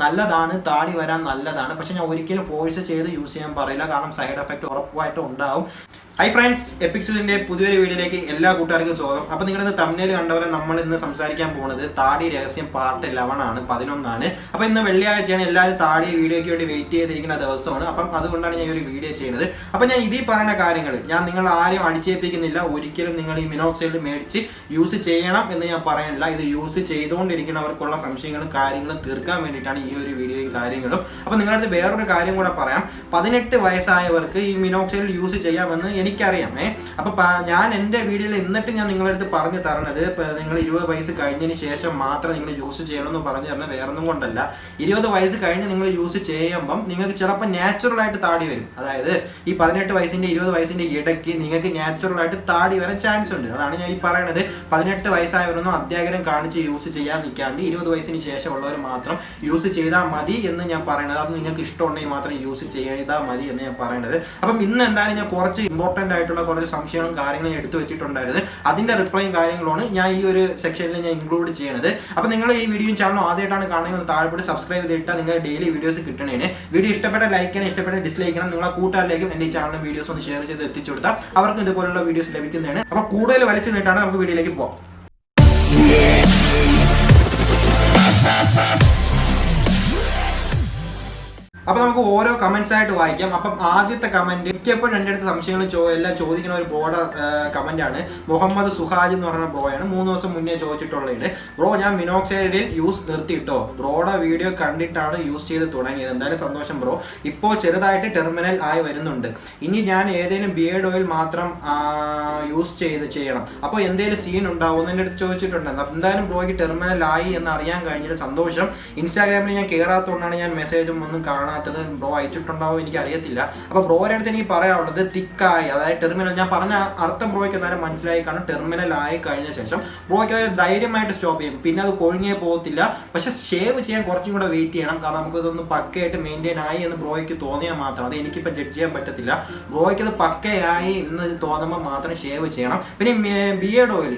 നല്ലതാണ്, താടി വരാൻ നല്ലതാണ്. പക്ഷെ ഞാൻ ഒരിക്കലും ഫോഴ്സ് ചെയ്ത് യൂസ് ചെയ്യാൻ പറയില്ല, കാരണം സൈഡ് എഫക്റ്റ് ഉറപ്പായിട്ടും ഉണ്ടാവും. ഹൈ ഫ്രണ്ട്സ്, എപ്പിക്സ് വ്യൂസിന്റെ പുതിയൊരു വീഡിയോയിലേക്ക് എല്ലാ കൂട്ടുകാർക്കും സ്വാഗതം. അപ്പോൾ നിങ്ങളിന്ന് തംബ്നെയിൽ കണ്ടവരെ നമ്മൾ ഇന്ന് സംസാരിക്കാൻ പോകുന്നത് താടി രഹസ്യം പാർട്ട് 11 അപ്പോൾ ഇന്ന് വെള്ളിയാഴ്ചയാണ്, എല്ലാവരും താടി വീഡിയോയ്ക്ക് വേണ്ടി വെയിറ്റ് ചെയ്തിരിക്കുന്ന ദിവസമാണ്. അപ്പം അതുകൊണ്ടാണ് ഞാൻ ഒരു വീഡിയോ ചെയ്യുന്നത്. അപ്പോൾ ഞാൻ ഇതിൽ പറയുന്ന കാര്യങ്ങൾ ഞാൻ നിങ്ങൾ ആരെയും അടിച്ചേൽപ്പിക്കുന്നില്ല. ഒരിക്കലും നിങ്ങൾ ഈ മിനോക്സൈഡ് മേടിച്ച് യൂസ് ചെയ്യണം എന്ന് ഞാൻ പറയുന്നില്ല. ഇത് യൂസ് ചെയ്തുകൊണ്ടിരിക്കുന്നവർക്കുള്ള സംശയങ്ങളും കാര്യങ്ങളും തീർക്കാൻ വേണ്ടിയിട്ടാണ് ഈ ഒരു വീഡിയോയും കാര്യങ്ങളും. അപ്പോൾ നിങ്ങളുടെ അടുത്ത് വേറൊരു കാര്യം കൂടെ പറയാം. 18 വയസ്സായവർക്ക് ഈ മിനോക്സൈഡ് യൂസ് ചെയ്യാമെന്ന് എനിക്കറിയാം. അപ്പോൾ ഞാൻ എൻ്റെ വീഡിയോയിൽ എന്നിട്ട് ഞാൻ നിങ്ങളുടെ അടുത്ത് പറഞ്ഞു തരണത്, നിങ്ങൾ 20 വയസ്സ് കഴിഞ്ഞതിന് ശേഷം മാത്രം നിങ്ങൾ യൂസ് ചെയ്യണമെന്ന് പറഞ്ഞു തരണം. വേറൊന്നും കൊണ്ടല്ല. 20 വയസ്സ് കഴിഞ്ഞ് നിങ്ങൾ യൂസ് ചെയ്യുമ്പം നിങ്ങൾക്ക് ചിലപ്പോൾ നാച്ചുറലായിട്ട് താടി വരും. അതായത് ഈ 18 വയസ്സിൻ്റെ 20 വയസ്സിൻ്റെ ഇടയ്ക്ക് നിങ്ങൾക്ക് നാച്ചുറലായിട്ട് താടി വരാൻ ചാൻസ് ഉണ്ട്. അതാണ് ഞാൻ ഈ പറയണത്. 18 വയസ്സായവരൊന്നും അത്യാഗ്രഹം കാണിച്ച് യൂസ് ചെയ്യാൻ നിൽക്കാണ്ട് 20 വയസ്സിന് ശേഷമുള്ളവർ മാത്രം യൂസ് ചെയ്താൽ മതി എന്ന് ഞാൻ പറയണത്. അത് നിങ്ങൾക്ക് ഇഷ്ടമുണ്ടെങ്കിൽ മാത്രം യൂസ് ചെയ്താൽ മതി എന്ന് ഞാൻ പറയണത്. അപ്പം ഇന്ന് എന്തായാലും ഞാൻ കുറച്ച് ഇമ്പോർട്ടൻ്റ് ആയിട്ടുള്ള കുറച്ച് സംശയങ്ങളും കാര്യങ്ങളും ഞാൻ എടുത്തു വെച്ചിട്ടുണ്ടായിരുന്നു. അതിൻ്റെ റിപ്ലൈയും കാര്യങ്ങളാണ് ഞാൻ ഈ ഒരു സെക്ഷനിൽ ഞാൻ ഇൻക്ലൂഡ് ചെയ്യണത്. അപ്പോൾ നിങ്ങൾ ഈ വീഡിയോയും ചാനലും ആദ്യമായിട്ടാണ് കാണുന്നത്, താഴെപ്പോട്ട് സബ്സ്ക്രൈബ് ചെയ്തിട്ടാൽ നിങ്ങൾ ഡെയിലി വീഡിയോസ് കിട്ടണേന്. വീഡിയോ ഇഷ്ടപ്പെട്ട ലൈക്ക് ചെയ്യണം, ഇഷ്ടപ്പെട്ട ഡിസ്ലൈക്ക് ചെയ്യണം. നിങ്ങളെ കൂട്ടുകാരിലേക്കും എൻ്റെ ഈ ചാനലും വീഡിയോസ് ഒന്ന് ഷെയർ ചെയ്ത് എത്തിച്ചു കൊടുത്താൽ അവർക്കും ഇതുപോലുള്ള വീഡിയോസ് ലഭിക്കുന്നതാണ്. അപ്പോൾ കൂടുതൽ വലിച്ചു നീട്ടാണ് നമുക്ക് വീഡിയോയിലേക്ക് പോകാം. അപ്പോൾ നമുക്ക് ഓരോ കമൻസ് ആയിട്ട് വായിക്കാം. അപ്പം ആദ്യത്തെ കമൻറ്റ് മിക്കപ്പോഴും എൻ്റെ അടുത്ത് സംശയങ്ങൾ എല്ലാം ചോദിക്കുന്ന ഒരു ബ്രോയുടെ കമൻറ്റാണ്. മുഹമ്മദ് സുഹാജ് എന്ന് പറയുന്ന ബ്രോയാണ്. 3 ദിവസം മുന്നേ ചോദിച്ചിട്ടുള്ളത്. ബ്രോ, ഞാൻ മിനോക്സൈഡിൽ യൂസ് നിർത്തിയിട്ടോ. ബ്രോയുടെ വീഡിയോ കണ്ടിട്ടാണ് യൂസ് ചെയ്ത് തുടങ്ങിയത്. എന്തായാലും സന്തോഷം ബ്രോ. ഇപ്പോൾ ചെറുതായിട്ട് ടെർമിനൽ ആയി വരുന്നുണ്ട്. ഇനി ഞാൻ ഏതെങ്കിലും ബിയേർഡ് ഓയിൽ മാത്രം യൂസ് ചെയ്യണം, അപ്പോൾ എന്തെങ്കിലും സീൻ ഉണ്ടാവും എൻ്റെ അടുത്ത് ചോദിച്ചിട്ടുണ്ടായിരുന്നു. എന്തായാലും ബ്രോയ്ക്ക് ടെർമിനൽ ആയി എന്ന് അറിയാൻ കഴിഞ്ഞിട്ട് സന്തോഷം. ഇൻസ്റ്റാഗ്രാമിൽ ഞാൻ കയറാത്തതുകൊണ്ടാണ് ഞാൻ മെസ്സേജും ഒന്നും കാണാത്തത്. ബ്രോ അയച്ചിട്ടുണ്ടാവും, എനിക്ക് അറിയത്തില്ല. അപ്പോൾ ബ്രോയുടെ അടുത്ത് എനിക്ക് പറയാനുള്ളത്, തിക്കായി, അതായത് ടെർമിനൽ, ഞാൻ പറഞ്ഞ അർത്ഥം ബ്രോയ്ക്ക് എന്തായാലും മനസ്സിലായി കാണും. ടെർമിനൽ ആയി കഴിഞ്ഞ ശേഷം ബ്രോയ്ക്ക് അത് ധൈര്യമായിട്ട് സ്റ്റോപ്പ് ചെയ്യും. പിന്നെ അത് കൊഴിഞ്ഞേ പോകത്തില്ല. പക്ഷെ ഷേവ് ചെയ്യാൻ കുറച്ചും കൂടെ വെയിറ്റ് ചെയ്യണം. കാരണം നമുക്കിതൊന്ന് പക്കയായിട്ട് മെയിൻറ്റെയിൻ ആയി എന്ന് ബ്രോയ്ക്ക് തോന്നിയാൽ മാത്രം, അത് എനിക്കിപ്പോൾ ജഡ്ജ് ചെയ്യാൻ പറ്റത്തില്ല. ബ്രോയ്ക്ക് അത് പക്കയായി എന്ന് തോന്നുമ്പോൾ മാത്രം ഷേവ് ചെയ്യണം. പിന്നെ ബിയേർഡ് ഓയിൽ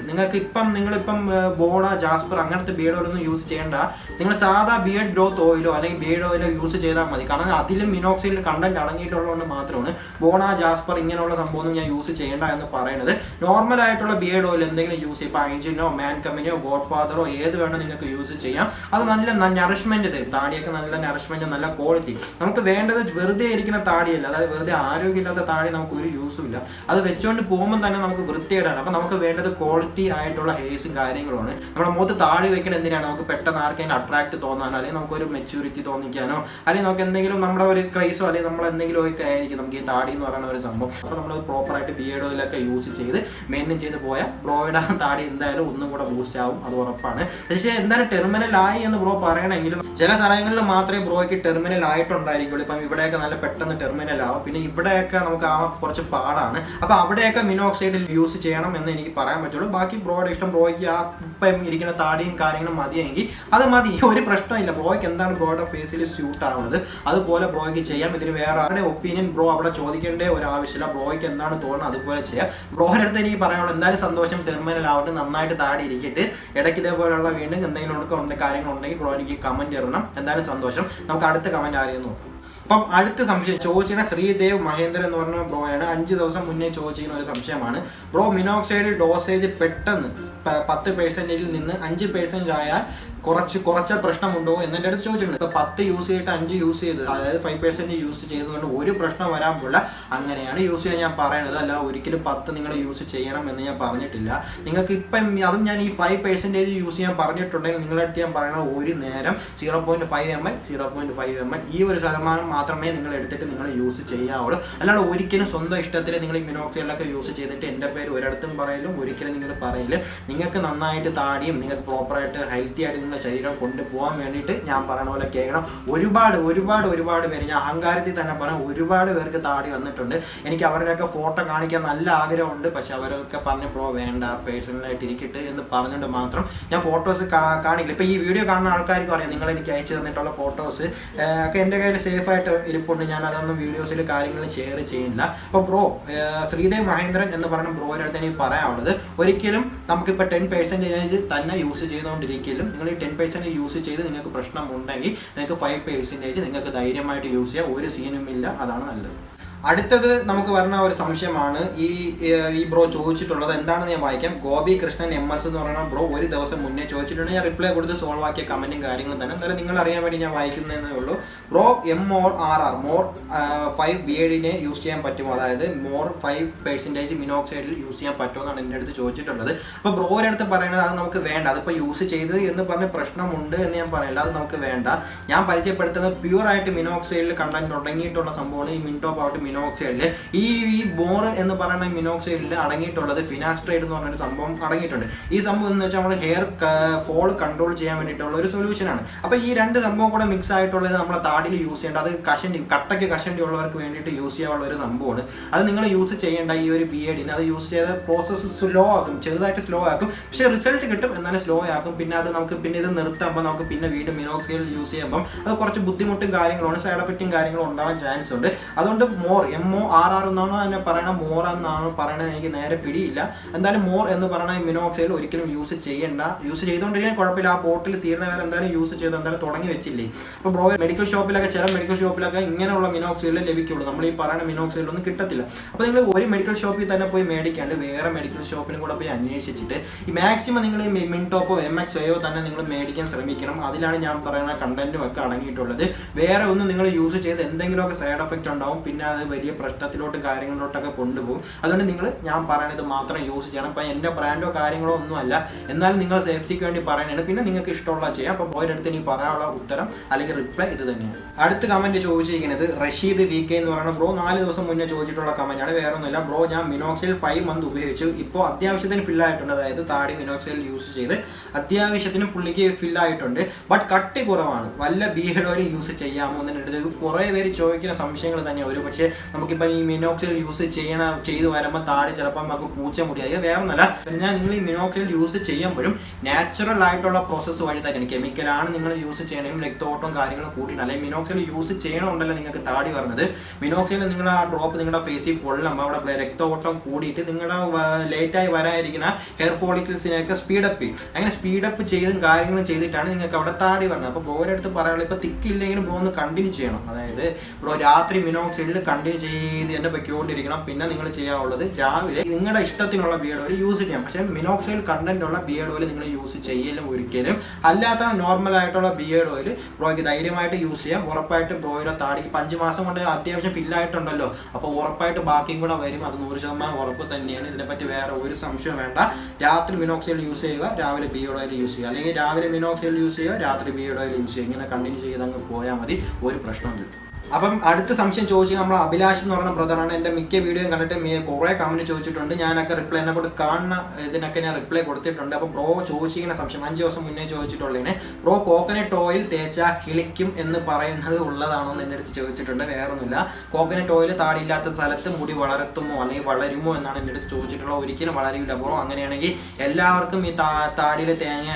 നിങ്ങളിപ്പം ബോണ, ജാസ്പർ അങ്ങനത്തെ ബിയേർഡ് ഓയിലൊന്നും യൂസ് ചെയ്യേണ്ട. നിങ്ങൾ സാധാ ബിയേർഡ് ഗ്രോത്ത് ഓയിലോ അല്ലെങ്കിൽ ബിയേർഡ് ഓയിലോ യൂസ് ചെയ്താൽ മതി. കാരണം അതിലും മിനോക്സൈഡിൽ കണ്ടന്റ് അടങ്ങിയിട്ടുള്ളതുകൊണ്ട് മാത്രമാണ് ബോണ, ജാസ്പർ ഇങ്ങനെയുള്ള സംഭവമൊന്നും ഞാൻ യൂസ് ചെയ്യേണ്ട എന്ന് പറയുന്നത്. നോർമൽ ആയിട്ടുള്ള ബിയേർഡ് ഓയിൽ എന്തെങ്കിലും യൂസ് ചെയ്യും. ഇപ്പോൾ ഐഞ്ചിനോ മാൻ കമ്പനിയോ ഗോഡ് ഫാദറോ ഏത് വേണോ നിങ്ങൾക്ക് യൂസ് ചെയ്യാം. അത് നല്ല നറിഷ്മെന്റ് തരും. താടിയൊക്കെ നല്ല നറിഷ്മെന്റ്, നല്ല ക്വാളിറ്റി. നമുക്ക് വേണ്ടത് വെറുതെ ഇരിക്കുന്ന താടിയല്ല. അതായത് വെറുതെ ആരോഗ്യമില്ലാത്ത താടി നമുക്ക് ഒരു യൂസും ഇല്ല. അത് വെച്ചുകൊണ്ട് പോകുമ്പോൾ തന്നെ നമുക്ക് വൃത്തികേടാണ്. അപ്പോൾ നമുക്ക് വേണ്ടത് ക്വാളിറ്റി ആയിട്ടുള്ള ഹെയർസും കാര്യങ്ങളുമാണ്. നമ്മുടെ മുഖത്ത് താടി വെക്കണം എന്തിനാണ്? നമുക്ക് പെട്ടെന്ന് ആർക്കെങ്കിലും അട്രാക്ട് തോന്നാനോ, അല്ലെങ്കിൽ നമുക്കൊരു മെച്യൂരിറ്റി തോന്നിക്കാനോ, അല്ലെങ്കിൽ നമുക്ക് എന്തെങ്കിലും നമ്മുടെ ഒരു ക്രൈസോ അല്ലെങ്കിൽ നമ്മൾ എന്തെങ്കിലും ഒക്കെ ആയിരിക്കും നമുക്ക് ഈ താടി എന്ന് പറയുന്ന ഒരു സംഭവം. അപ്പോൾ നമ്മൾ പ്രോപ്പറായിട്ട് ബിയേർഡ് ഓയിലൊക്കെ യൂസ് ചെയ്ത് മെയിൻറ്റെയിൻ ചെയ്ത് പോയാൽ ബ്രോയുടെ താടി എന്തായാലും ഒന്നും കൂടെ ബൂസ്റ്റ് ആവും, അത് ഉറപ്പാണ്. പക്ഷേ എന്തായാലും ടെർമിനൽ ആയി എന്ന് ബ്രോ പറയണമെങ്കിലും ചില സ്ഥലങ്ങളിൽ മാത്രമേ ബ്രോയ്ക്ക് ടെർമിനൽ ആയിട്ടുണ്ടായിരിക്കുള്ളൂ. ഇപ്പം ഇവിടെയൊക്കെ നല്ല പെട്ടെന്ന് ടെർമിനൽ ആവും. പിന്നെ ഇവിടെയൊക്കെ നമുക്ക് കുറച്ച് പാടാണ്. അപ്പോൾ അവിടെയൊക്കെ മിനോക്സൈഡിൽ യൂസ് ചെയ്യണം എന്ന് എനിക്ക് പറയാൻ പറ്റുള്ളൂ. ബാക്കി ബ്രോയുടെ ഇഷ്ടം. ബ്രോയ്ക്ക് ആ ഇപ്പം ഇരിക്കുന്ന താടിയും കാര്യങ്ങളും മതിയെങ്കിൽ അത് മതി, ഒരു പ്രശ്നമില്ല. ബ്രോയ്ക്ക് എന്താണ് ബ്രോയുടെ ഫേസിൽ സ്യൂട്ട് ആവുന്നത് അതുപോലെ ബ്രോയ്ക്ക് ചെയ്യാം. ഇതിന് വേറെ ആരുടെ ഒപ്പീനിയൻ ബ്രോ അവിടെ ചോദിക്കേണ്ട ഒരു ആവശ്യമില്ല. ബ്രോയ്ക്ക് എന്താണ് തോന്നുന്നത് അതുപോലെ ചെയ്യാം. ബ്രോയുടെ അടുത്ത് എനിക്ക് പറയാനുള്ളത്, എന്തായാലും സന്തോഷം, ടെർമിനൽ ആവട്ടെ, നന്നായിട്ട് താടി ഇരിക്കട്ടെ. ഇടയ്ക്ക് ഇതേപോലെയുള്ള വീണ്ടും എന്തെങ്കിലും കാര്യങ്ങളുണ്ടെങ്കിൽ ബ്രോ എനിക്ക് കമന്റ് ഇടണം. എന്തായാലും സന്തോഷം. നമുക്ക് അടുത്ത കമന്റ് ആരെയും നോക്കാം. അപ്പം അടുത്ത സംശയം ചോദിച്ചിരുന്ന ശ്രീദേവ് മഹേന്ദ്രൻ എന്ന് പറഞ്ഞ ബ്രോയാണ്. 5 ദിവസം മുന്നേ ചോദിച്ചിരുന്ന ഒരു സംശയമാണ്. ബ്രോ, മിനോക്സൈഡ് ഡോസേജ് പെട്ടെന്ന് 10% നിന്ന് 5% ആയാൽ കുറച്ചാൽ പ്രശ്നമുണ്ടോ എന്നെ അടുത്ത് ചോദിച്ചിട്ടുണ്ട്. ഇപ്പോൾ 10 യൂസ് ചെയ്തിട്ട് 5 യൂസ് ചെയ്ത്, അതായത് 5% യൂസ് ചെയ്തതുകൊണ്ട് ഒരു പ്രശ്നം വരാൻ പോലുള്ള, അങ്ങനെയാണ് യൂസ് ചെയ്യാൻ ഞാൻ പറയണത്. അല്ല ഒരിക്കലും 10 നിങ്ങൾ യൂസ് ചെയ്യണം എന്ന് ഞാൻ പറഞ്ഞിട്ടില്ല. നിങ്ങൾക്ക് ഇപ്പം അതും ഞാൻ ഈ 5% യൂസ് ചെയ്യാൻ പറഞ്ഞിട്ടുണ്ടെങ്കിൽ നിങ്ങളുടെ അടുത്ത് ഞാൻ പറയുന്നത് ഒരു നേരം 0.5 ml 0.5 ml ഈ ഒരു ശതമാനം മാത്രമേ നിങ്ങൾ എടുത്തിട്ട് നിങ്ങൾ യൂസ് ചെയ്യാവുള്ളൂ. അല്ലാതെ ഒരിക്കലും സ്വന്തം ഇഷ്ടത്തിൽ നിങ്ങൾ ഈ മിനോക്സൈഡിലൊക്കെ യൂസ് ചെയ്തിട്ട് എൻ്റെ പേര് ഒരിടത്തും പറയലും ഒരിക്കലും നിങ്ങൾ പറയില്ല. നിങ്ങൾക്ക് നന്നായിട്ട് താടിയും നിങ്ങൾക്ക് പ്രോപ്പറായിട്ട് ഹെൽത്തി ആയിട്ട് നിങ്ങളുടെ ശരീരം കൊണ്ടുപോകാൻ വേണ്ടിയിട്ട് ഞാൻ പറയുന്ന പോലെ കേൾക്കണം. ഒരുപാട് പേര്, ഞാൻ അഹങ്കാരത്തിൽ തന്നെ പറയാം, ഒരുപാട് പേർക്ക് താടി വന്നിട്ടുണ്ട്. എനിക്ക് അവരുടെയൊക്കെ ഫോട്ടോ കാണിക്കാൻ നല്ല ആഗ്രഹമുണ്ട്. പക്ഷെ അവരൊക്കെ പറഞ്ഞ് ബ്രോ വേണ്ട, പേഴ്സണലായിട്ട് ഇരിക്കട്ടെ എന്ന് പറഞ്ഞുകൊണ്ട് മാത്രം ഞാൻ ഫോട്ടോസ് കാണിക്കില്ല. ഇപ്പോൾ ഈ വീഡിയോ കാണുന്ന ആൾക്കാർക്ക് അറിയാം, നിങ്ങൾ എനിക്ക് അയച്ചു തന്നിട്ടുള്ള ഫോട്ടോസ് ഒക്കെ എൻ്റെ കയ്യിൽ സേഫായിട്ട് ഇരിപ്പുണ്ട്. ഞാൻ അതൊന്നും വീഡിയോസിൽ കാര്യങ്ങൾ ഷെയർ ചെയ്യുന്നില്ല. അപ്പോൾ ബ്രോ ശ്രീദേവ് മഹേന്ദ്രൻ എന്ന് പറഞ്ഞ ബ്രോയുടെ അടുത്ത് എനിക്ക് പറയാനുള്ളത്, ഒരിക്കലും നമുക്കിപ്പോൾ 10% തന്നെ യൂസ് ചെയ്തുകൊണ്ടിരിക്കലും നിങ്ങൾ ഈ 10% യൂസ് ചെയ്ത് നിങ്ങൾക്ക് പ്രശ്നമുണ്ടെങ്കിൽ നിങ്ങൾക്ക് 5% നിങ്ങൾക്ക് ധൈര്യമായിട്ട് യൂസ് ചെയ്യാം, ഒരു സീനുമില്ല, അതാണ് നല്ലത്. അടുത്തത് നമുക്ക് വരുന്ന ഒരു സംശയമാണ് ഈ ബ്രോ ചോദിച്ചിട്ടുള്ളത്. എന്താണെന്ന് ഞാൻ വായിക്കാം. ഗോപി കൃഷ്ണൻ MS എന്ന് പറയുന്ന ബ്രോ ഒരു ദിവസം മുന്നേ ചോദിച്ചിട്ടുണ്ട്. ഞാൻ റിപ്ലൈ കൊടുത്ത് സോൾവ് ആക്കിയ കമന്റും കാര്യങ്ങളും തന്നെ. എന്തായാലും നിങ്ങൾ അറിയാൻ വേണ്ടി ഞാൻ വായിക്കുന്നതേ ഉള്ളൂ. Bro M or RR more 5 ബിയേഡിനെ യൂസ് ചെയ്യാൻ പറ്റുമോ, അതായത് മോർ 5% മിനോക്സൈഡിൽ യൂസ് ചെയ്യാൻ പറ്റുമോ എന്നാണ് എൻ്റെ അടുത്ത് ചോദിച്ചിട്ടുള്ളത്. അപ്പോൾ ബ്രോയുടെ അടുത്ത് പറയുന്നത് അത് നമുക്ക് വേണ്ട, അതിപ്പോൾ യൂസ് ചെയ്ത് എന്ന് പറഞ്ഞ പ്രശ്നമുണ്ട് എന്ന് ഞാൻ പറയില്ല, അത് നമുക്ക് വേണ്ട. ഞാൻ പരിചയപ്പെടുത്തുന്നത് പ്യൂറായിട്ട് മിനോക്സൈഡിൽ കണ്ടന്റ് തുടങ്ങിയിട്ടുള്ള സംഭവമാണ് ഈ മിൻടോപ്പ് ഔട്ട് മിനോക്സൈഡിൽ. ഈ മോർ എന്ന് പറയുന്ന മിനോക്സൈഡിൽ അടങ്ങിയിട്ടുള്ളത് ഫിനാസ്ട്രേറ്റ് എന്ന് പറഞ്ഞൊരു സംഭവം അടങ്ങിയിട്ടുണ്ട്. ഈ സംഭവം എന്ന് വെച്ചാൽ നമ്മൾ ഹെയർ ഫോൾ കൺട്രോൾ ചെയ്യാൻ വേണ്ടിയിട്ടുള്ള ഒരു സൊല്യൂഷനാണ്. അപ്പോൾ ഈ രണ്ട് സംഭവം കൂടെ മിക്സ് ആയിട്ടുള്ളത് നമ്മളെ താടിയിൽ യൂസ് ചെയ്യേണ്ട, അത് കട്ടയ്ക്ക് കഷണ്ടി ഉള്ളവർക്ക് വേണ്ടിയിട്ട് യൂസ് ചെയ്യാനുള്ള ഒരു സംഭവമാണ്. അത് നിങ്ങൾ യൂസ് ചെയ്യേണ്ട ഈ ഒരു ബിയേഡിന്. അത് യൂസ് ചെയ്ത പ്രോസസ്സ് സ്ലോ ആക്കും, ചെറുതായിട്ട് സ്ലോ ആക്കും, പക്ഷേ റിസൾട്ട് കിട്ടും, എന്നാലും സ്ലോ ആക്കും. പിന്നെ അത് നമുക്ക് പിന്നെ ഇത് നിർത്തുമ്പോൾ നമുക്ക് പിന്നെ വീണ്ടും മിനോക്സൈഡ് യൂസ് ചെയ്യുമ്പം അത് കുറച്ച് ബുദ്ധിമുട്ടും കാര്യങ്ങളുമാണ്, സൈഡ് എഫക്റ്റും കാര്യങ്ങളും ഉണ്ടാവാൻ ചാൻസ് ഉണ്ട്. അതുകൊണ്ട് മോർ MORR എന്നാണോ അതിനെ പറയണ, മോർ എന്നാണോ പറയണത് എനിക്ക് നേരെ പിടിയില്ല. എന്തായാലും മോർ എന്ന് പറയുന്ന മിനോക്സൈഡ് ഒരിക്കലും യൂസ് ചെയ്യേണ്ട. യൂസ് ചെയ്തുകൊണ്ടിരിക്കാൻ കുഴപ്പമില്ല, ആ ബോട്ടിൽ തീർന്ന വരെ എന്തായാലും യൂസ് ചെയ്ത് എന്തായാലും തുടങ്ങി വെച്ചില്ലേ. അപ്പോൾ ബ്രോ മെഡിക്കൽ ഷോപ്പിലൊക്കെ ചില മെഡിക്കൽ ഷോപ്പിലൊക്കെ ഇങ്ങനെയുള്ള മിനോക്സൈഡിൽ ലഭിക്കുള്ളൂ, നമ്മൾ ഈ പറയുന്ന മിനോക്സൈഡിലൊന്നും കിട്ടത്തില്ല. അപ്പോൾ നിങ്ങൾ ഒരു മെഡിക്കൽ ഷോപ്പിൽ തന്നെ പോയി മേടിക്കാണ്ട് വേറെ മെഡിക്കൽ ഷോപ്പിനും കൂടെ പോയി അന്വേഷിച്ചിട്ട് ഈ മാക്സിമം നിങ്ങൾ ഈ മിൻടോപ്പോ MXയോ തന്നെ നിങ്ങൾ മേടിക്കാൻ ശ്രമിക്കണം. അതിലാണ് ഞാൻ പറയുന്ന കണ്ടന്റും ഒക്കെ അടങ്ങിയിട്ടുള്ളത്. വേറെ ഒന്നും നിങ്ങൾ യൂസ് ചെയ്ത് എന്തെങ്കിലുമൊക്കെ സൈഡ് എഫക്റ്റ് ഉണ്ടാവും, പിന്നെ അത് വലിയ പ്രശ്നത്തിലോട്ട് കാര്യങ്ങളിലോട്ടൊക്കെ കൊണ്ടുപോകും. അതുകൊണ്ട് നിങ്ങൾ ഞാൻ പറയുന്നത് മാത്രം യൂസ് ചെയ്യണം. അപ്പം എൻ്റെ ബ്രാൻഡോ കാര്യങ്ങളോ ഒന്നുമല്ല, എന്നാലും നിങ്ങൾ സേഫ്റ്റിക്ക് വേണ്ടി പറയുന്നതാണ്. പിന്നെ നിങ്ങൾക്ക് ഇഷ്ടമുള്ള ചെയ്യാം. അപ്പോൾ ബോയുടെ അടുത്ത് ഇനി പറയാനുള്ള ഉത്തരം അല്ലെങ്കിൽ റിപ്ലൈ ഇത് തന്നെയാണ്. അടുത്ത കമന്റ് ചോദിച്ചിരിക്കുന്നത് റഷീദ് VK എന്ന് പറയുന്ന ബ്രോ 4 ദിവസം മുന്നേ ചോദിച്ചിട്ടുള്ള കമന്റാണ്, വേറെ ഒന്നുമില്ല. ബ്രോ ഞാൻ മിനോക്സൈൽ 5 മന്ത് ഉപയോഗിച്ചു, ഇപ്പോൾ അത്യാവശ്യത്തിന് ഫില്ലായിട്ടുണ്ട്, അതായത് താടി മിനോക്സൈൽ യൂസ് ചെയ്ത് അത്യാവശ്യത്തിന് പുള്ളിക്ക് ഫില്ലായിട്ടുണ്ട്. ബട്ട് കട്ടി കുറവാണ്, വല്ല ബിഹെഡ് ഓയിൽ യൂസ് ചെയ്യാമോ എന്നെടുത്ത് കുറേ പേര് ചോദിക്കുന്ന സംശയങ്ങൾ തന്നെയാണ്. ഒരു പക്ഷേ നമുക്കിപ്പോൾ ഈ മിനോക്സൈൽ യൂസ് ചെയ്ത് വരുമ്പോൾ താടി ചിലപ്പോൾ നമുക്ക് പൂച്ച മുടിയായി, വേറെ ഒന്നല്ല. പിന്നെ നിങ്ങൾ ഈ മിനോക്സൈൽ യൂസ് ചെയ്യുമ്പോഴും നാച്ചുറൽ ആയിട്ടുള്ള പ്രോസസ്സ് വഴി തന്നെയാണ്, കെമിക്കലാണ് നിങ്ങൾ യൂസ് ചെയ്യണമെങ്കിൽ രക്തോട്ടവും കാര്യങ്ങളും കൂട്ടിയിട്ട്, അല്ലെങ്കിൽ മിനോക്സൈൽ യൂസ് ചെയ്യണമുണ്ടല്ലോ നിങ്ങൾക്ക് താടി പറഞ്ഞത്. മിനോക്സൈൽ നിങ്ങൾ ആ ഡ്രോപ്പ് നിങ്ങളുടെ ഫേസിൽ കൊള്ളുമ്പോൾ അവിടെ രക്തോട്ടം കൂടിയിട്ട് നിങ്ങളുടെ ലേറ്റായി വരാതിരിക്കുന്ന ഹെയർ ഫോളിക്കിൾസിനെയൊക്കെ സ്പീഡപ്പ് ചെയ്യും. അങ്ങനെ സ്പീഡപ്പ് ചെയ്തും കാര്യങ്ങളും ചെയ്തിട്ടാണ് നിങ്ങൾക്ക് അവിടെ താടി പറഞ്ഞത്. അപ്പോൾ ബ്രോയുടെ അടുത്ത് പറയാനുള്ളത് ഇപ്പോൾ തിക്കില്ലെങ്കിലും ബ്രോ ഒന്ന് കണ്ടിന്യൂ ചെയ്യണം, അതായത് ബ്രോ രാത്രി മിനോക്സൈഡിൽ കണ്ടിന്യൂ ചെയ്ത് തന്നെ പൊയ്ക്കൊണ്ടിരിക്കണം. പിന്നെ നിങ്ങൾ ചെയ്യാനുള്ളത് രാവിലെ നിങ്ങളുടെ ഇഷ്ടത്തിനുള്ള ബിയർഡ് ഓയിൽ യൂസ് ചെയ്യാം, പക്ഷേ മിനോക്സൈഡ് കണ്ടന്റ് ഉള്ള ബിയർഡ് ഓയിൽ നിങ്ങൾ യൂസ് ചെയ്യലും ഒരിക്കലും. അല്ലാത്ത നോർമൽ ആയിട്ടുള്ള ബിയർഡ് ഓയിൽ ബ്രോയ്ക്ക് ധൈര്യമായിട്ട് യൂസ് ചെയ്യാം. ഉറപ്പായിട്ട് ബ്രോയുടെ താടിക്ക് 5 മാസം കൊണ്ട് അത്യാവശ്യം ഫില്ലായിട്ടുണ്ടല്ലോ, അപ്പോൾ ഉറപ്പായിട്ട് ബാക്കിയും കൂടെ വരും, അത് 100% ഉറപ്പ് തന്നെയാണ്. ഇതിനെപ്പറ്റി വേറെ ഒരു സംശയം വേണ്ട. രാത്രി മിനോക്സൈഡ് യൂസ് ചെയ്യുക, രാവിലെ ബിയർഡ് ഓയിൽ യൂസ് ചെയ്യുക, അല്ലെങ്കിൽ രാവിലെ മിനോക്സൈഡ് യൂസ് ചെയ്യുക, രാത്രി ബിയർഡ് ഓയിൽ യൂസ് ചെയ്യുക. ഇങ്ങനെ കണ്ടിന്യൂ ചെയ്ത് അങ്ങ് പോയാൽ മതി, ഒരു പ്രശ്നമില്ല. അപ്പം അടുത്ത സംശയം ചോദിച്ചാൽ നമ്മൾ അഭിലാഷ് എന്ന് പറയുന്ന ബ്രദറാണ്. എൻ്റെ മിക്ക വീഡിയോയും കണ്ടിട്ട് കുറേ കമൻറ്റ് ചോദിച്ചിട്ടുണ്ട്, ഞാനൊക്കെ റിപ്ലൈ എന്നെ കൊണ്ട് കാണുന്ന ഇതിനൊക്കെ ഞാൻ റിപ്ലൈ കൊടുത്തിട്ടുണ്ട്. അപ്പോൾ ബ്രോ ചോദിച്ചിരിക്കുന്ന സംശയം 5 ദിവസം മുന്നേ ചോദിച്ചിട്ടുള്ളതാണ്, ബ്രോ കോക്കനട്ട് ഓയിൽ തേച്ചാൽ കിളിക്കും എന്ന് പറയുന്നത് ഉള്ളതാണോ എന്ന് എൻ്റെ അടുത്ത് ചോദിച്ചിട്ടുണ്ട്. വേറൊന്നുമില്ല, കോക്കനട്ട് ഓയിൽ താടിയില്ലാത്ത സ്ഥലത്ത് മുടി വളർത്തുമോ അല്ലെങ്കിൽ വളരുമോ എന്നാണ് എൻ്റെ അടുത്ത് ചോദിച്ചിട്ടുള്ളത്. ഒരിക്കലും വളരില്ല ബ്രോ. അങ്ങനെയാണെങ്കിൽ എല്ലാവർക്കും ഈ താടിയിൽ തേങ്ങ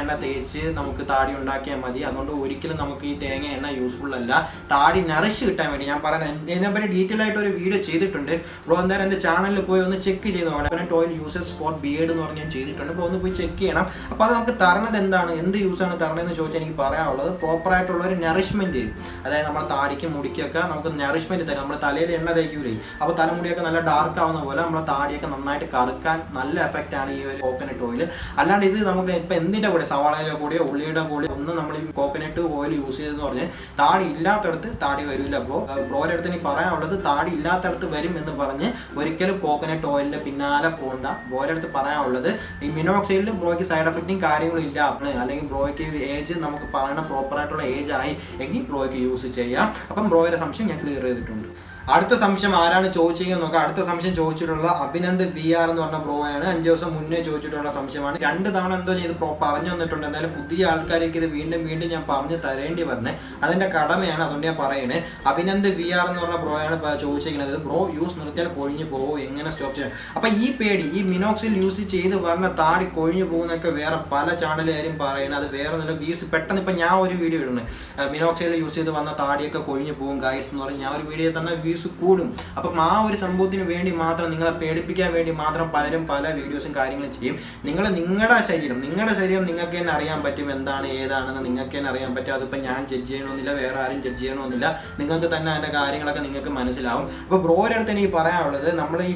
എണ്ണ തേച്ച് നമുക്ക് താടി ഉണ്ടാക്കിയാൽ മതി. അതുകൊണ്ട് ഒരിക്കലും നമുക്ക് ഈ തേങ്ങ എണ്ണ യൂസ്ഫുൾ അല്ല. താടി നറിഷ് കിട്ടാൻ വേണ്ടി ഞാൻ പറയുന്നത് ഇതിനെപ്പറ്റി ഡീറ്റെയിൽ ആയിട്ട് ഒരു വീഡിയോ ചെയ്തിട്ടുണ്ട്. ബ്രോ എന്തായാലും എൻ്റെ ചാനലിൽ പോയി ഒന്ന് ചെക്ക് ചെയ്ത് coconut oil uses for beard എന്ന് പറഞ്ഞ് ഞാൻ ചെയ്തിട്ടുണ്ട്. ബ്രോ ഒന്ന് പോയി ചെക്ക് ചെയ്യണം. അപ്പോൾ അത് നമുക്ക് തരണത് എന്താണ്, എന്ത് യൂസാണ് തരണതെന്ന് ചോദിച്ചാൽ എനിക്ക് പറയാനുള്ളത് പ്രോപ്പറായിട്ടുള്ള ഒരു നറിഷ്മെൻറ്റ്, അതായത് നമ്മുടെ താടിക്കും മുടിക്കൊക്കെ നമുക്ക് നറിഷ്മെൻറ്റ് തരും. നമ്മുടെ തലയിൽ എണ്ണ തേക്കൂലേ, അപ്പോൾ തലമുടിയൊക്കെ നല്ല ഡാർക്ക് ആവുന്ന പോലെ നമ്മുടെ താടിയൊക്കെ നന്നായിട്ട് കറുക്കാൻ നല്ല എഫക്റ്റാണ് ഈ ഒരു കോക്കനട്ട് ഓയിൽ. അല്ലാണ്ട് ഇത് നമുക്ക് ഇപ്പോൾ എന്തിൻ്റെ കൂടെ, സവാളയുടെ കൂടെയോ ഉള്ളിയുടെ കൂടെയോ ഒന്നും നമ്മൾ ഈ കോക്കനട്ട് ഓയിൽ യൂസ് ചെയ്തെന്ന് പറഞ്ഞ് താടി ഇല്ലാത്തടത്ത് താടി വരില്ല. ബ്രോയുടെ അടുത്ത് എനിക്ക് പറയാനുള്ളത് താടി ഇല്ലാത്തടത്ത് വരും എന്ന് പറഞ്ഞ് ഒരിക്കലും കോക്കനട്ട് ഓയിലിന്റെ പിന്നാലെ പോകണ്ട. ബ്രോയുടെ അടുത്ത് പറയാനുള്ളത് ഈ മിനോക്സൈഡിൽ ബ്രോയ്ക്ക് സൈഡ് എഫക്റ്റും കാര്യങ്ങളും ഇല്ല, അല്ലെങ്കിൽ ബ്രോയ്ക്ക് ഏജ് നമുക്ക് പറയുന്ന പ്രോപ്പറായിട്ടുള്ള ഏജ് ആയി എങ്കിൽ ബ്രോയ്ക്ക് യൂസ് ചെയ്യാം. അപ്പം ബ്രോയുടെ സംശയം ഞാൻ ക്ലിയർ ചെയ്തിട്ടുണ്ട്. അടുത്ത സംശയം ആരാണ് ചോദിച്ചെങ്കിൽ നോക്കാം. അടുത്ത സംശയം ചോദിച്ചിട്ടുള്ള അഭിനന്ദ് VR എന്ന് പറഞ്ഞ ബ്രോയാണ്. 5 ദിവസം മുന്നേ ചോദിച്ചിട്ടുള്ള സംശയമാണ്. 2 തവണ എന്തോ ചെയ്ത് പറഞ്ഞു തന്നിട്ടുണ്ട്. എന്തായാലും പുതിയ ആൾക്കാരേക്ക് ഇത് വീണ്ടും ഞാൻ പറഞ്ഞു തരേണ്ടി പറഞ്ഞത് അതിൻ്റെ കടമയാണ്, അതുകൊണ്ട് ഞാൻ പറയണേ. അഭിനന്ദ് VR എന്ന് പറഞ്ഞ ബ്രോയാണ് ചോദിച്ചിരിക്കുന്നത്, ബ്രോ യൂസ് നിർത്തിയാൽ കൊഴിഞ്ഞു പോകുമോ, എങ്ങനെ സ്റ്റോപ്പ് ചെയ്യാം? അപ്പം ഈ പേടി, ഈ മിനോക്സിൽ യൂസ് ചെയ്ത് പറഞ്ഞ താടി കൊഴിഞ്ഞു പോകുന്നൊക്കെ വേറെ പല ചാനലുകാരും പറയുന്നത്, അത് വേറെ നല്ല വ്യൂസ് പെട്ടെന്ന്. ഇപ്പം ഞാൻ ഒരു വീഡിയോ ഇടുന്നത് മിനോക്സൈൽ യൂസ് ചെയ്ത് വന്ന താടിയൊക്കെ കൊഴിഞ്ഞു പോകും ഗൈസ് എന്ന് പറഞ്ഞ് ഞാൻ ഒരു വീഡിയോ തന്നെ വ്യൂസ് കൂടും. അപ്പം ആ ഒരു സംഭവത്തിന് വേണ്ടി മാത്രം, നിങ്ങളെ പേടിപ്പിക്കാൻ വേണ്ടി മാത്രം പലരും പല വീഡിയോസും കാര്യങ്ങളും ചെയ്യും. നിങ്ങളുടെ ശരീരം നിങ്ങൾക്ക് തന്നെ അറിയാൻ പറ്റും എന്താണ് ഏതാണെന്ന് നിങ്ങൾക്ക് തന്നെ അറിയാൻ പറ്റും. അതിപ്പോൾ ഞാൻ ജഡ്ജ് ചെയ്യണമെന്നില്ല, വേറെ ആരും ജഡ്ജ് ചെയ്യണമെന്നില്ല, നിങ്ങൾക്ക് തന്നെ അതിൻ്റെ കാര്യങ്ങളൊക്കെ നിങ്ങൾക്ക് മനസ്സിലാവും. അപ്പോൾ ബ്രോയുടെ അടുത്ത് എനിക്ക് പറയാനുള്ളത്, നമ്മൾ ഈ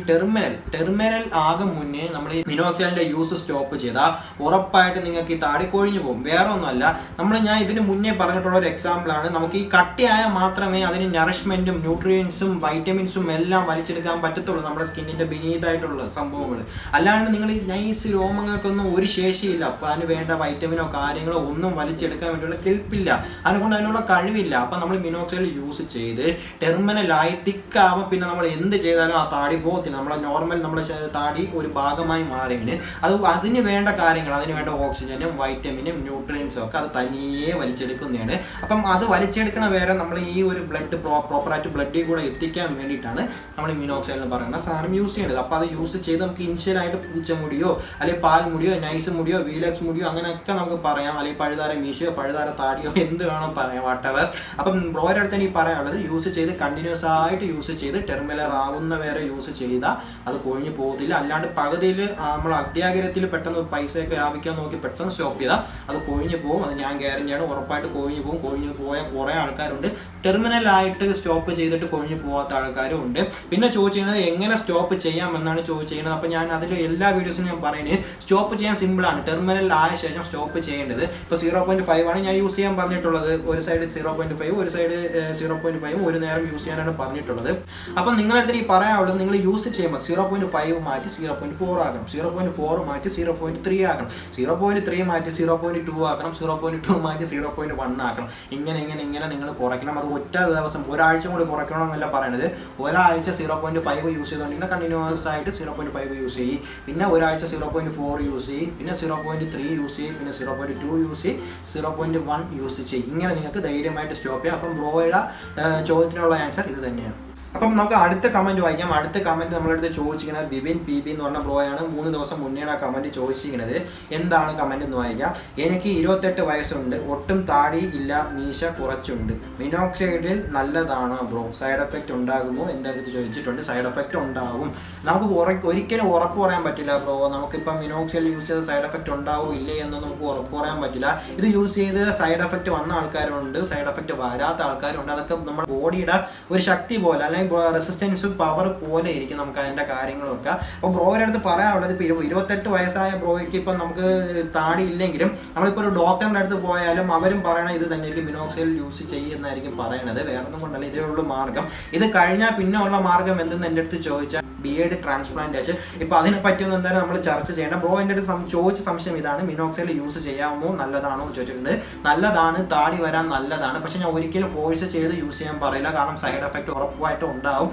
ടെർമിനൽ ആകും മുന്നേ നമ്മൾ ഈ മിനോക്സിഡിൻ്റെ യൂസ് സ്റ്റോപ്പ് ചെയ്താൽ ഉറപ്പായിട്ട് നിങ്ങൾക്ക് ഈ താടി കൊഴിഞ്ഞു പോകും. വേറെ ഒന്നുമല്ല, ഞാൻ ഇതിന് മുന്നേ പറഞ്ഞിട്ടുള്ള ഒരു എക്സാമ്പിളാണ്. നമുക്ക് ഈ കട്ടിയായാൽ മാത്രമേ അതിന് നറിഷ്മെന്റും ന്യൂട്രിയൻസും വൈറ്റമിൻസും എല്ലാം വലിച്ചെടുക്കാൻ പറ്റത്തുള്ളൂ, നമ്മുടെ സ്കിന്നിന്റെ ബീനീതായിട്ടുള്ള സംഭവങ്ങൾ. അല്ലാണ്ട് നിങ്ങൾ ഈ നൈസ് രോമങ്ങൾക്കൊന്നും ഒരു ശേഷിയില്ല. അപ്പോൾ അതിന് വേണ്ട വൈറ്റമിനോ കാര്യങ്ങളോ ഒന്നും വലിച്ചെടുക്കാൻ വേണ്ടിയുള്ള കെൽപ്പില്ല, അതുകൊണ്ട് അതിനുള്ള കഴിവില്ല. അപ്പം നമ്മൾ മിനോക്സൈഡ് യൂസ് ചെയ്ത് ടെർമിനലായി തിക്കാവുമ്പോൾ പിന്നെ നമ്മൾ എന്ത് ചെയ്താലും ആ താടി പോകത്തില്ല. നമ്മളെ നമ്മുടെ താടി ഒരു ഭാഗമായി മാറിയാണ്. അതിന് വേണ്ട കാര്യങ്ങൾ, അതിന് വേണ്ട ഓക്സിജനും വൈറ്റമിനും ന്യൂട്രിയൻസും ഒക്കെ അത് തനിയെ വലിച്ചെടുക്കുന്നതാണ്. അപ്പം അത് വലിച്ചെടുക്കണ വേറെ നമ്മൾ ഈ ഒരു ബ്ലഡ് പ്രോപ്പറായിട്ട് ബ്ലഡിൽ കൂടെ എത്തിക്കാൻ വേണ്ടിയിട്ടാണ് നമ്മൾ മിനോക്സൈഡ് എന്ന് പറയുന്ന സാധനം യൂസ് ചെയ്യേണ്ടത്. അപ്പോൾ അത് യൂസ് ചെയ്ത് നമുക്ക് ഇൻഷ്യലായിട്ട് പൂച്ചമുടിയോ അല്ലെങ്കിൽ പാൽമുടിയോ നൈസ് മുടിയോ വീലക്സ് മുടിയോ അങ്ങനെയൊക്കെ നമുക്ക് പറയാം, അല്ലെങ്കിൽ പഴുതാര മീശയോ പഴുതാര താടിയോ എന്ത് വേണോ പറയാം, വാട്ടവർ. അപ്പം ബ്രോയുടെ അടുത്ത് എനിക്ക് പറയാനുള്ളത്, യൂസ് ചെയ്ത് കണ്ടിന്യൂസ് ആയിട്ട് യൂസ് ചെയ്ത് ടെർമിനൽ ആവുന്ന വരെ യൂസ് ചെയ്താൽ അത് കൊഴിഞ്ഞു പോകത്തില്ല. അല്ലാണ്ട് പകുതിയിൽ നമ്മൾ അത്യാഗ്രഹത്തിൽ പെട്ടെന്ന് പൈസയൊക്കെ ലാഭിക്കാൻ നോക്കി പെട്ടെന്ന് സ്റ്റോപ്പ് ചെയ്താൽ അത് കൊഴിഞ്ഞു പോകും. അത് ഞാൻ ഗ്യാരണ്ടിയാണ്, ഉറപ്പായിട്ട് കൊഴിഞ്ഞു പോകും. കൊഴിഞ്ഞു പോയ കുറേ ആൾക്കാരുണ്ട്, ടെർമിനലായിട്ട് സ്റ്റോപ്പ് ചെയ്തിട്ട് കൊഴിഞ്ഞു പോകാത്ത ആൾക്കാരും ഉണ്ട്. പിന്നെ ചോദിച്ചിരുന്നത് എങ്ങനെ സ്റ്റോപ്പ് ചെയ്യാമെന്നാണ് ചോദിച്ചിരുന്നത്. അപ്പോൾ ഞാൻ അതിൽ എല്ലാ വീഡിയോസും ഞാൻ പറയുന്നത് സ്റ്റോപ്പ് ചെയ്യാൻ സിമ്പിളാണ്. ടെർമിനൽ ആയ ശേഷം സ്റ്റോപ്പ് ചെയ്യേണ്ടത് ഇപ്പോൾ 0.5 ആണ് ഞാൻ യൂസ് ചെയ്യാൻ പറഞ്ഞിട്ടുള്ളത്. ഒരു സൈഡ് 0.5, ഒരു സൈഡ് 0.5 ഒരു നേരം യൂസ് ചെയ്യാനാണ് പറഞ്ഞിട്ടുള്ളത്. അപ്പം നിങ്ങളടുത്ത് ഈ പറയാനുള്ളത്, നിങ്ങൾ യൂസ് ചെയ്യുമ്പോൾ 0.5 മാറ്റി 0.4 ആക്കണം, 0.4 മാറ്റി 0.3 ആക്കണം, 0.3 മാറ്റി 0.2 ആക്കണം, 0.2 മാറ്റി 0.1 ആക്കണം. ഇങ്ങനെ നിങ്ങൾ കുറയ്ക്കണം. അത് ഒറ്റ ദിവസം ഒരാഴ്ച കൊണ്ട് കുറയ്ക്കണമെന്നല്ല പറയണത്. ഒരാഴ്ച 0.5 യൂസ് ചെയ്തുകൊണ്ടിരിക്കുന്ന കണ്ടിന്യൂസ് ആയിട്ട് 0.5 യൂസ് ചെയ്യും, പിന്നെ ഒരാഴ്ച 0.4 യൂസ് ചെയ്യും, പിന്നെ 0.3 യൂസ് ചെയ്യും, പിന്നെ 0.2 യൂസ് ചെയ്യും, 0.1 യൂസ് ചെയ്യും. ഇങ്ങനെ നിങ്ങൾക്ക് ധൈര്യമായിട്ട് സ്റ്റോപ്പ് ചെയ്യാം. അപ്പം ബ്രോയുടെ ചോദ്യത്തിനുള്ള ആൻസർ ഇത് തന്നെയാണ്. അപ്പം നമുക്ക് അടുത്ത കമൻറ്റ് വായിക്കാം. അടുത്ത കമൻറ്റ് നമ്മളടുത്ത് ചോദിച്ചിരിക്കുന്നത് വിപിൻ PB എന്ന് പറഞ്ഞ ബ്രോയാണ്. 3 ദിവസം മുന്നേയാണ് ആ കമൻറ്റ് ചോദിച്ചിരിക്കുന്നത്. എന്താണ് കമൻറ്റ് എന്ന് വായിക്കാം. എനിക്ക് 28 വയസ്സുണ്ട്, ഒട്ടും താടി ഇല്ല, മീശ കുറച്ചുണ്ട്. മിനോക്സൈഡിൽ നല്ലതാണോ ബ്രോ? സൈഡ് എഫക്റ്റ് ഉണ്ടാകുമോ? എൻ്റെ അടുത്ത് ചോദിച്ചിട്ടുണ്ട്. സൈഡ് എഫക്റ്റ് ഉണ്ടാകും. നമുക്ക് ഒരിക്കലും ഉറപ്പ് പറയാൻ പറ്റില്ല ബ്രോ. നമുക്കിപ്പം മിനോക്സൈഡ് യൂസ് ചെയ്ത് സൈഡ് എഫക്റ്റ് ഉണ്ടാവും ഇല്ലേ എന്ന് നമുക്ക് ഉറപ്പ് പറയാൻ പറ്റില്ല. ഇത് യൂസ് ചെയ്ത് സൈഡ് എഫക്റ്റ് വന്ന ആൾക്കാരുണ്ട്, സൈഡ് എഫക്റ്റ് വരാത്ത ആൾക്കാരുണ്ട്. അതൊക്കെ നമ്മുടെ ബോഡിയുടെ ഒരു ശക്തി പോലെ അല്ലെങ്കിൽ റെസിസ്റ്റൻസ് പവർ പോലെ ഇരിക്കും നമുക്ക് അതിൻ്റെ കാര്യങ്ങളൊക്കെ. അപ്പോൾ ബ്രോയുടെ അടുത്ത് പറയാനുള്ളത്, ഇപ്പോൾ 28 വയസ്സായ ബ്രോയ്ക്ക് ഇപ്പം നമുക്ക് താടി ഇല്ലെങ്കിലും നമ്മളിപ്പോൾ ഒരു ഡോക്ടറിൻ്റെ അടുത്ത് പോയാലും അവരും പറയണത് ഇത് തന്നെയായിരിക്കും, മിനോക്സൈഡ് യൂസ് ചെയ്യുന്നതായിരിക്കും പറയണത്. വേറെ ഒന്നും കൊണ്ടല്ല, ഇതേ ഉള്ളൂ മാർഗം. ഇത് കഴിഞ്ഞാൽ പിന്നെ ഉള്ള മാർഗം എന്തെന്ന് എൻ്റെ അടുത്ത് ചോദിച്ചാൽ ബിയേഡ് ട്രാൻസ്പ്ലാന്റേഷൻ. ഇപ്പോൾ അതിനെ പറ്റിയൊന്നും എന്തായാലും നമ്മൾ ചർച്ച ചെയ്യണം. ബ്രോ എൻ്റെ അടുത്ത് ചോദിച്ച സംശയം ഇതാണ്, മിനോക്സൈഡ് യൂസ് ചെയ്യാമോ, നല്ലതാണോ ചോദിച്ചിട്ടുണ്ട്. നല്ലതാണ്, താടി വരാൻ നല്ലതാണ്. പക്ഷെ ഞാൻ ഒരിക്കലും ഫോഴ്സ് ചെയ്ത് യൂസ് ചെയ്യാൻ പറയില്ല, കാരണം സൈഡ് എഫക്റ്റ് ഉറപ്പായിട്ടും ഉണ്ടാവും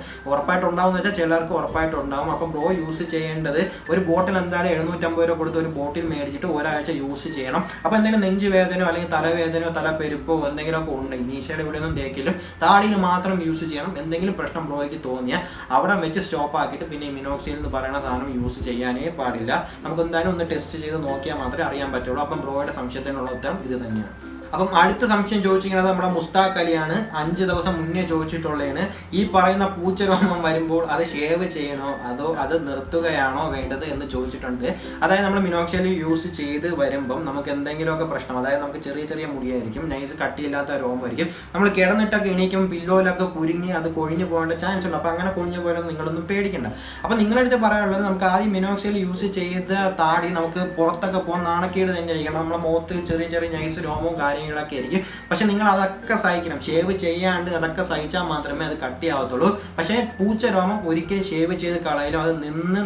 എന്ന് വെച്ചാൽ ചിലർക്ക് ഉറപ്പായിട്ടും ഉണ്ടാവും. അപ്പം ബ്രോ യൂസ് ചെയ്യേണ്ടത് ഒരു ബോട്ടിൽ എന്തായാലും 750 രൂപ കൊടുത്ത് ഒരു ബോട്ടിൽ മേടിച്ചിട്ട് ഒരാഴ്ച യൂസ് ചെയ്യണം. അപ്പോൾ എന്തെങ്കിലും നെഞ്ച് വേദനയോ അല്ലെങ്കിൽ തലവേദനയോ തലപ്പെരുപ്പോ എന്തെങ്കിലുമൊക്കെ ഉണ്ടെങ്കിൽ മീശയുടെ ഇവിടെ ഒന്നും തേക്കിലും താടിയിൽ മാത്രം യൂസ് ചെയ്യണം. എന്തെങ്കിലും പ്രശ്നം ബ്രോയ്ക്ക് തോന്നിയാൽ അവിടെ വെച്ച് സ്റ്റോപ്പ് ആക്കിയിട്ട് പിന്നെ മിനോക്സൈഡ് എന്ന് പറയുന്ന സാധനം യൂസ് ചെയ്യാനേ പാടില്ല. നമുക്ക് എന്തായാലും ഒന്ന് ടെസ്റ്റ് ചെയ്ത് നോക്കിയാൽ മാത്രമേ അറിയാൻ പറ്റുള്ളൂ. അപ്പം ബ്രോയുടെ സംശയത്തിനുള്ള ഉത്തരം ഇത് തന്നെയാണ്. അപ്പം അടുത്ത സംശയം ചോദിച്ചിരിക്കുന്നത് നമ്മുടെ മുസ്താഖ് അലിയാണ്. 5 ദിവസം മുന്നേ ചോദിച്ചിട്ടുള്ളതാണ്. ഈ പറയുന്ന പൂച്ചരോമം വരുമ്പോൾ അത് ഷേവ് ചെയ്യണോ അതോ അത് നിർത്തുകയാണോ വേണ്ടത് എന്ന് ചോദിച്ചിട്ടുണ്ട്. അതായത് നമ്മൾ മിനോക്സൈഡ് യൂസ് ചെയ്ത് വരുമ്പം നമുക്ക് എന്തെങ്കിലുമൊക്കെ പ്രശ്നം, അതായത് നമുക്ക് ചെറിയ മുടിയായിരിക്കും, നൈസ് കട്ടിയില്ലാത്ത രോമമായിരിക്കും, നമ്മൾ കിടന്നിട്ടൊക്കെ എണീക്കും പില്ലോയിലൊക്കെ കുരുങ്ങി അത് കൊഴിഞ്ഞു പോകേണ്ട ചാൻസ് ഉണ്ട്. അപ്പോൾ അങ്ങനെ കൊഴിഞ്ഞു പോയാലും നിങ്ങളൊന്നും പേടിക്കണ്ട. അപ്പോൾ നിങ്ങളുടെ അടുത്ത് പറയാനുള്ളത്, നമുക്ക് ആദ്യം മിനോക്സൈഡ് യൂസ് ചെയ്ത താടി നമുക്ക് പുറത്തൊക്കെ പോകാൻ നാണക്കേട് തന്നെ ഇരിക്കണം. നമ്മുടെ മുഖത്ത് ചെറിയ നൈസ് രോമവും കാര്യങ്ങളൊക്കെ ആയിരിക്കും. പക്ഷെ നിങ്ങൾ അതൊക്കെ സഹിക്കണം. ഷേവ് ചെയ്യാണ്ട് അതൊക്കെ സഹിച്ചാൽ മാത്രമേ അത് കട്ടിയാവത്തുള്ളൂ. പക്ഷേ പൂച്ച രോമം ഒരിക്കലും ഷേവ് ചെയ്ത് കളയിലും അത് നിന്ന്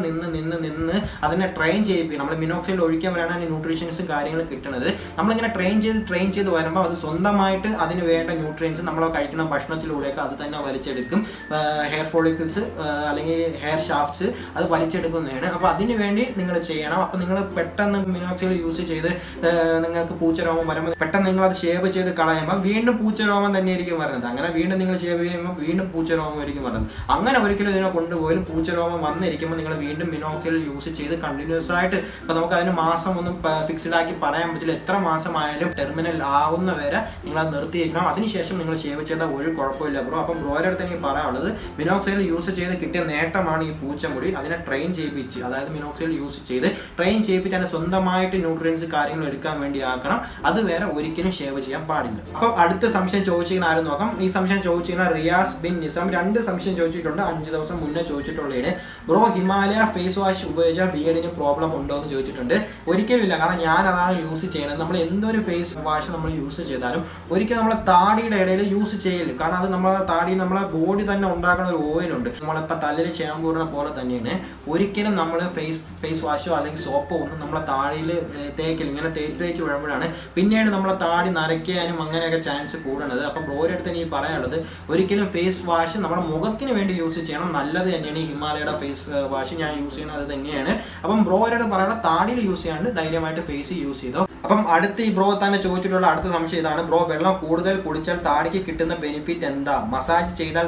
അതിനെ ട്രെയിൻ ചെയ്യിപ്പിക്കും. നമ്മൾ മിനോക്സൈഡ് ഒഴിക്കാൻ വരാനാണ് ന്യൂട്രീഷൻസും കാര്യങ്ങളും കിട്ടുന്നത്. നമ്മളിങ്ങനെ ട്രെയിൻ ചെയ്ത് വരുമ്പോൾ അത് സ്വന്തമായിട്ട് അതിന് വേണ്ട ന്യൂട്രിയൻസ് നമ്മൾ കഴിക്കുന്ന ഭക്ഷണത്തിലൂടെയൊക്കെ അത് തന്നെ വലിച്ചെടുക്കും. ഹെയർ ഫോളിക്കിൾസ് അല്ലെങ്കിൽ ഹെയർ ഷാഫ്റ്റ്സ് അത് വലിച്ചെടുക്കുന്നതാണ്. അപ്പോൾ അതിന് വേണ്ടി നിങ്ങൾ ചെയ്യണം. അപ്പോൾ നിങ്ങൾ പെട്ടെന്ന് മിനോക്സൈഡ് യൂസ് ചെയ്ത് നിങ്ങൾക്ക് പൂച്ച രോമം വരുമ്പോൾ പെട്ടെന്ന് നിങ്ങൾ നിങ്ങൾ അത് ഷേവ് ചെയ്ത് കളയുമ്പോൾ വീണ്ടും പൂച്ചരോമം തന്നെയായിരിക്കും വരുന്നത്. അങ്ങനെ വീണ്ടും നിങ്ങൾ ഷേവ് ചെയ്യുമ്പോൾ വീണ്ടും പൂച്ചരോമമായിരിക്കും വരുന്നത്. അങ്ങനെ ഒരിക്കലും ഇതിനെ കൊണ്ടുപോയാലും പൂച്ചരോമം വന്നിരിക്കുമ്പോൾ നിങ്ങൾ വീണ്ടും മിനോക്സിൽ യൂസ് ചെയ്ത് കണ്ടിന്യൂസ് ആയിട്ട്, ഇപ്പോൾ നമുക്ക് അതിന് മാസം ഒന്നും ഫിക്സ്ഡ് ആക്കി പറയാൻ പറ്റില്ല, എത്ര മാസമായാലും ടെർമിനൽ ആവുന്ന വരെ നിങ്ങൾ അത് നിർത്തിയിരിക്കണം. അതിനുശേഷം നിങ്ങൾ ഷേവ് ചെയ്താൽ ഒരു കുഴപ്പമില്ല ബ്രോ. അപ്പം ബ്രോയുടെ അടുത്ത് എനിക്ക് പറയാനുള്ളത്, മിനോക്സിൽ യൂസ് ചെയ്ത് കിട്ടിയ നേട്ടമാണ് ഈ പൂച്ചമുടി. അതിനെ ട്രെയിൻ ചെയ്യിപ്പിച്ച്, അതായത് മിനോക്സിൽ യൂസ് ചെയ്ത് ട്രെയിൻ ചെയ്യിപ്പിച്ച് അതിനെ സ്വന്തമായിട്ട് ന്യൂട്രിയൻസ് കാര്യങ്ങൾ എടുക്കാൻ വേണ്ടി ആക്കണം. അത് വേറെ ഒരിക്കലും ഷേവ് ചെയ്യാൻ പാടില്ല. അപ്പം അടുത്ത സംശയം ചോദിച്ചിരിക്കുന്ന ആരും നോക്കാം. ഈ സംശയം ചോദിച്ചിരിക്കുന്ന റിയാസ് ബിൻ നിസാം 2 സംശയം ചോദിച്ചിട്ടുണ്ട്. 5 ദിവസം മുന്നേ ചോദിച്ചിട്ടുള്ളതാണ്. ബ്രോ, ഹിമാലയ ഫേസ് വാഷ് ഉപയോഗിച്ചാൽ ബിയർഡിന് പ്രോബ്ലം ഉണ്ടോ എന്ന് ചോദിച്ചിട്ടുണ്ട്. ഒരിക്കലും ഇല്ല, കാരണം ഞാൻ അതാണ് യൂസ് ചെയ്യുന്നത്. നമ്മൾ എന്തൊരു ഫേസ് വാഷ് നമ്മൾ യൂസ് ചെയ്താലും ഒരിക്കലും നമ്മളെ താടിയുടെ ഇടയിൽ യൂസ് ചെയ്യല്. കാരണം അത് നമ്മളെ താടി, നമ്മളെ ബോഡി തന്നെ ഉണ്ടാക്കുന്ന ഒരു ഓയിലുണ്ട്. നമ്മളിപ്പോൾ തലയിൽ ഷാമ്പൂ ഇടുന്ന പോലെ തന്നെയാണ്. ഒരിക്കലും നമ്മൾ ഫേസ് വാഷോ അല്ലെങ്കിൽ സോപ്പോ ഒന്നും നമ്മളെ താടിയിൽ തേക്കില്ല. ഇങ്ങനെ തേച്ച് വിഴുമ്പോഴാണ് പിന്നീട് നമ്മളെ താടി നരയ്ക്കാനും അങ്ങനെയൊക്കെ ചാൻസ് കൂടുന്നത്. അപ്പം ബ്രോയുടെ അടുത്ത് എനിക്ക് പറയാനുള്ളത്, ഒരിക്കലും ഫേസ് വാഷ് നമ്മുടെ മുഖത്തിന് വേണ്ടി യൂസ് ചെയ്യണം. നല്ലത് തന്നെയാണ് ഈ ഹിമാലയയുടെ ഫേസ് വാഷ്, ഞാൻ യൂസ് ചെയ്യുന്നത് അത് തന്നെയാണ്. അപ്പം ബ്രോയുടെ അടുത്ത് പറയാനുള്ളത്, താടിയിൽ യൂസ് ചെയ്യാണ്ട് ധൈര്യമായിട്ട് ഫേസ് യൂസ് ചെയ്തോ. അപ്പം അടുത്ത ഈ ബ്രോ തന്നെ ചോദിച്ചിട്ടുള്ള അടുത്ത സംശയം ഇതാണ്. ബ്രോ, വെള്ളം കൂടുതൽ കുടിച്ചാൽ താടിക്ക് കിട്ടുന്ന ബെനിഫിറ്റ് എന്താ? മസാജ് ചെയ്താൽ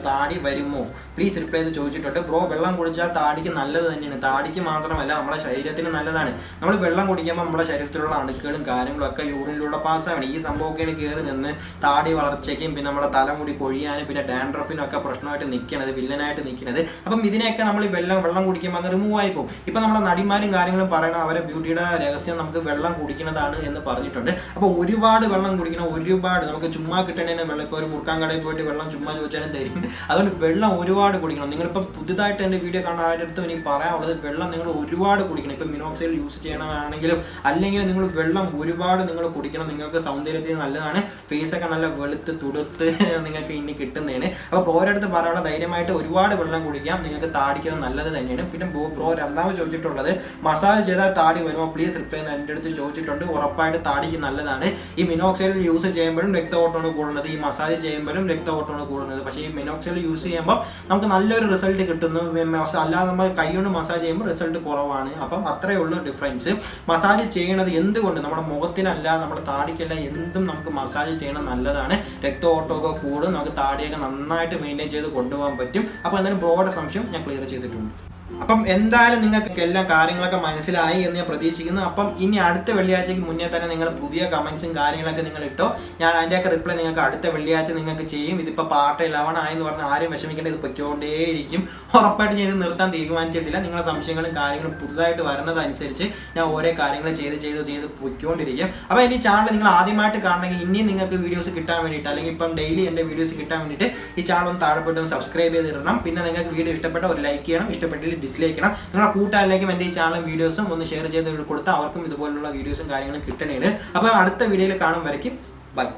താടി വരുമോ? പ്ലീസ് റിപ്ലൈ ചെയ്ത് ചോദിച്ചിട്ടുണ്ട്. ബ്രോ, വെള്ളം കുടിച്ചാൽ താടിക്ക് നല്ലത് തന്നെയാണ്. താടിക്ക് മാത്രമല്ല നമ്മുടെ ശരീരത്തിന് നല്ലതാണ്. നമ്മൾ വെള്ളം കുടിക്കുമ്പോൾ നമ്മുടെ ശരീരത്തിലുള്ള അണുക്കളും കാര്യങ്ങളും ഒക്കെ യൂറിനിലൂടെ പാസ്സാവണം. ഈ സംഭവമൊക്കെയാണ് കയറി നിന്ന് താടി വളർച്ചയ്ക്കും പിന്നെ നമ്മുടെ തലമുടി കൊഴിയാനും പിന്നെ ഡാൻഡ്രഫിനും ഒക്കെ പ്രശ്നമായിട്ട് നിൽക്കുന്നത്, വില്ലനായിട്ട് നിൽക്കുന്നത്. അപ്പം ഇതിനെയൊക്കെ നമ്മൾ വെള്ളം കുടിക്കുമ്പോൾ അങ്ങ് റിമൂവ് ആയി പോകും. ഇപ്പം നമ്മുടെ നടിമാരും കാര്യങ്ങളും പറയണം, അവരെ ബ്യൂട്ടിയുടെ രഹസ്യം നമുക്ക് വെള്ളം കുടിക്കുന്നതാണ് എന്ന് പറഞ്ഞിട്ടുണ്ട്. അപ്പോൾ ഒരുപാട് വെള്ളം കുടിക്കണം. ഒരുപാട് നമുക്ക് ചുമ്മാ കിട്ടണേനെ വെള്ളം, ഇപ്പോൾ ഒരു മുറുക്കാൻ കടയിൽ പോയിട്ട് വെള്ളം ചുമ്മാ ചോദിച്ചാലും തരും. അതുകൊണ്ട് വെള്ളം ഒരുപാട് കുടിക്കണം. നിങ്ങളിപ്പോൾ പുതുതായിട്ട് എൻ്റെ വീഡിയോ കാണാൻ അടുത്ത് എനിക്ക് പറയാനുള്ളത്, വെള്ളം നിങ്ങൾ ഒരുപാട് കുടിക്കണം. ഇപ്പം മിനോക്സിൽ യൂസ് ചെയ്യണമെന്നാണെങ്കിലും അല്ലെങ്കിൽ നിങ്ങൾ വെള്ളം ഒരുപാട് നിങ്ങൾ കുടിക്കണം. നിങ്ങൾക്ക് സൗന്ദര്യത്തിന് നല്ലതാണ്. ഫേസൊക്കെ നല്ല വെളുത്ത് തുടുത്ത് നിങ്ങൾക്ക് ഇനി കിട്ടുന്നതാണ്. അപ്പോൾ ബ്രോയുടെ അടുത്ത് പറയാനുള്ള, ധൈര്യമായിട്ട് ഒരുപാട് വെള്ളം കുടിക്കാം. നിങ്ങൾക്ക് താടിക്കുന്നത് നല്ലത് തന്നെയാണ്. പിന്നെ ബ്രോ രണ്ടാമത് ചോദിച്ചിട്ടുള്ളത്, മസാജ് ചെയ്താൽ താടി വരുമോ? പ്ലീസ് റിപ്ലൈ എൻ്റെ അടുത്ത് ചോദിച്ചിട്ടുണ്ട്. ഉറപ്പായിട്ട് താടിക്ക് നല്ലതാണ്. ഈ മിനോക്സിൽ യൂസ് ചെയ്യുമ്പോഴും രക്തഓട്ടമാണ് കൂടുന്നത്, ഈ മസാജ് ചെയ്യുമ്പോഴും രക്തഓട്ടമാണ് കൂടുന്നത്. പക്ഷേ ഈ മിനോക്സിൽ യൂസ് ചെയ്യുമ്പോൾ നമുക്ക് നല്ലൊരു റിസൾട്ട് കിട്ടുന്നു. അല്ലാതെ നമ്മൾ കൈകൊണ്ട് മസാജ് ചെയ്യുമ്പോൾ റിസൾട്ട് കുറവാണ്. അപ്പം അത്രയേ ഉള്ളൂ ഡിഫറൻസ്. മസാജ് ചെയ്യണത് എന്തുകൊണ്ട് നമ്മുടെ മുഖത്തിനല്ല, നമ്മുടെ താടിക്കല്ല, എന്തും നമുക്ക് മസാജ് ചെയ്യണം നല്ലതാണ്. രക്തഓട്ടമൊക്കെ കൂടും, നമുക്ക് താടിയൊക്കെ നന്നായിട്ട് മെയിൻറ്റെയിൻ ചെയ്ത് കൊണ്ടുപോകാൻ പറ്റും. അപ്പോൾ എന്തായാലും ബ്രോയുടെ സംശയം ഞാൻ ക്ലിയർ ചെയ്തിട്ടുണ്ട്. അപ്പം എന്തായാലും നിങ്ങൾക്ക് എല്ലാ കാര്യങ്ങളൊക്കെ മനസ്സിലായി എന്ന് ഞാൻ പ്രതീക്ഷിക്കുന്നു. അപ്പം ഇനി അടുത്ത വെള്ളിയാഴ്ചയ്ക്ക് മുന്നേ തന്നെ നിങ്ങൾ പുതിയ കമൻസും കാര്യങ്ങളൊക്കെ നിങ്ങൾ ഇട്ടോ. ഞാൻ അതിൻ്റെയൊക്കെ റിപ്ലൈ നിങ്ങൾക്ക് അടുത്ത വെള്ളിയാഴ്ച നിങ്ങൾക്ക് ചെയ്യും. ഇതിപ്പോൾ പാർട്ട് 11 ആയെന്ന് പറഞ്ഞാൽ ആരും വിഷമിക്കേണ്ട, ഇത് പൊയ്ക്കൊണ്ടേയിരിക്കും. ഉറപ്പായിട്ട് ഞാൻ ഇത് നിർത്താൻ തീരുമാനിച്ചിട്ടില്ല. നിങ്ങളുടെ സംശയങ്ങളും കാര്യങ്ങളും പുതുതായിട്ട് വരുന്നതനുസരിച്ച് ഞാൻ ഓരോ കാര്യങ്ങൾ ചെയ്ത് പൊയ്ക്കൊണ്ടിരിക്കും. അപ്പോൾ ഇനി ചാനൽ നിങ്ങൾ ആദ്യമായിട്ട് കാണണമെങ്കിൽ ഇനിയും നിങ്ങൾക്ക് വീഡിയോസ് കിട്ടാൻ വേണ്ടിയിട്ട്, അല്ലെങ്കിൽ ഇപ്പം ഡെയിലി എൻ്റെ വീഡിയോസ് കിട്ടാൻ വേണ്ടിയിട്ട് ഈ ചാനൽ ഒന്ന് താഴെപ്പെട്ട് സബ്സ്ക്രൈബ് ചെയ്തിടണം. പിന്നെ നിങ്ങൾക്ക് വീഡിയോ ഇഷ്ടപ്പെട്ട ഒരു ലൈക്ക് ചെയ്യണം, ഇഷ്ടപ്പെട്ടില്ല ഡിസ്ലൈക്ക് ചെയ്യണം. നിങ്ങളുടെ കൂട്ടുകാരിലേക്കും എൻ്റെ ഈ ചാനലും വീഡിയോസും ഒന്ന് ഷെയർ ചെയ്ത് കൊടുത്താൽ അവർക്കും ഇതുപോലുള്ള വീഡിയോസും കാര്യങ്ങളും കിട്ടണേണ്. അപ്പോൾ അടുത്ത വീഡിയോയിൽ കാണും വരയ്ക്കും ബൈ.